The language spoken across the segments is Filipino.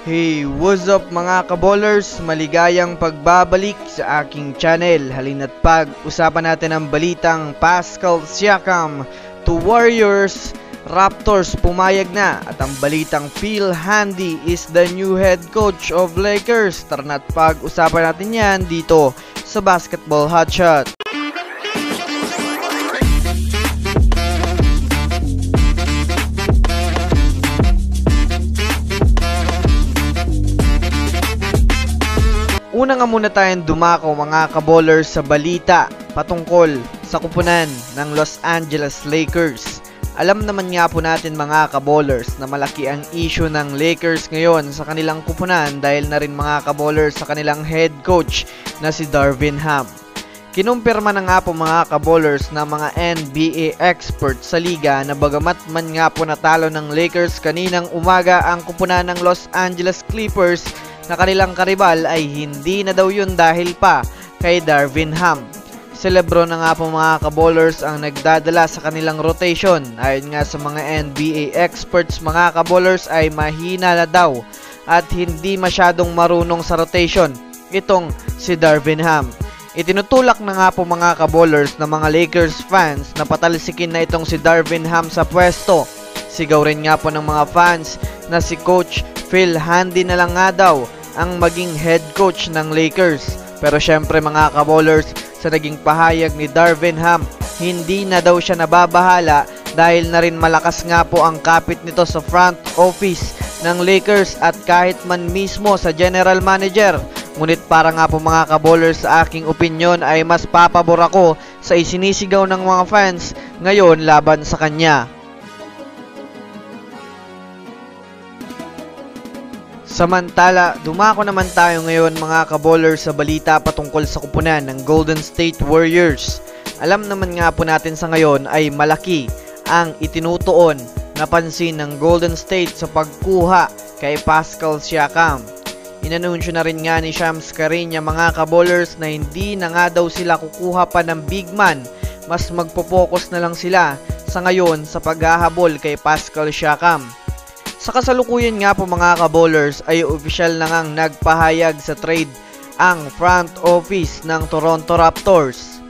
Hey, what's up mga kaballers? Maligayang pagbabalik sa aking channel. Halina't pag-usapan natin ang balitang Pascal Siakam to Warriors. Raptors pumayag na at ang balitang Phil Handy is the new head coach of Lakers. Tara na't pag-usapan natin yan dito sa Basketball Hotshot. Una nga muna tayong dumako mga kaballers sa balita patungkol sa kupunan ng Los Angeles Lakers. Alam naman nga po natin mga kaballers na malaki ang issue ng Lakers ngayon sa kanilang kupunan dahil na rin mga kaballers sa kanilang head coach na si Darvin Ham. Kinumpirma na nga po mga kaballers na mga NBA experts sa liga na bagamat man nga po natalo ng Lakers kaninang umaga ang kupunan ng Los Angeles Clippers na kanilang karibal ay hindi na daw yun dahil pa kay Darvin Ham. Celebro na nga po mga kaballers ang nagdadala sa kanilang rotation. Ayon nga sa mga NBA experts mga kaballers ay mahina na daw at hindi masyadong marunong sa rotation itong si Darvin Ham. Itinutulak na nga po mga kaballers na mga Lakers fans na patalsikin na itong si Darvin Ham sa pwesto. Sigaw rin nga po ng mga fans na si Coach Phil Handy na lang nga daw ang maging head coach ng Lakers. Pero syempre mga kaballers, sa naging pahayag ni Darvin Ham, hindi na daw siya nababahala dahil na rin malakas nga po ang kapit nito sa front office ng Lakers at kahit man mismo sa general manager. Ngunit para nga po mga kaballers, sa aking opinyon ay mas papabor ako sa isinisigaw ng mga fans ngayon laban sa kanya. Samantala, dumako naman tayo ngayon mga kaballers sa balita patungkol sa kupunan ng Golden State Warriors. Alam naman nga po natin sa ngayon ay malaki ang itinutuon na pansin ng Golden State sa pagkuha kay Pascal Siakam. Inanunsyo na rin nga ni Shams Charania mga kaballers na hindi na nga daw sila kukuha pa ng big man. Mas magpo-focus na lang sila sa ngayon sa paghahabol kay Pascal Siakam. Sa kasalukuyan nga po mga kaballers ay opisyal na ngang nagpahayag sa trade ang front office ng Toronto Raptors.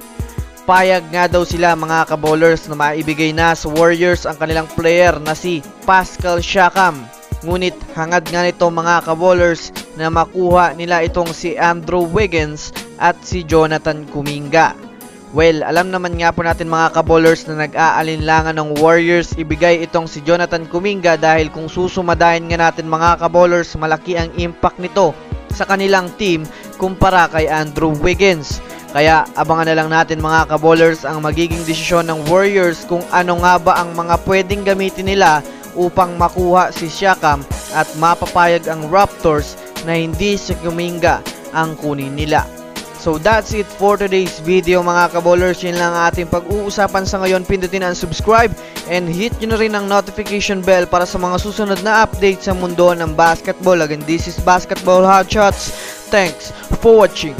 Payag nga daw sila mga kaballers na maibigay na sa Warriors ang kanilang player na si Pascal Siakam. Ngunit hangad nga nito mga kaballers na makuha nila itong si Andrew Wiggins at si Jonathan Kuminga. Well, alam naman nga po natin mga kaballers na nag-aalinlangan ng Warriors ibigay itong si Jonathan Kuminga dahil kung susumadahin nga natin mga kaballers, malaki ang impact nito sa kanilang team kumpara kay Andrew Wiggins. Kaya abangan na lang natin mga kaballers ang magiging desisyon ng Warriors kung ano nga ba ang mga pwedeng gamitin nila upang makuha si Siakam at mapapayag ang Raptors na hindi si Kuminga ang kunin nila. So that's it for today's video mga kaballers. Yun lang ang ating pag-uusapan sa ngayon. Pindutin ang subscribe and hit nyo na rin ang notification bell para sa mga susunod na updates sa mundo ng basketball. Again, this is Basketball Hotshots. Thanks for watching.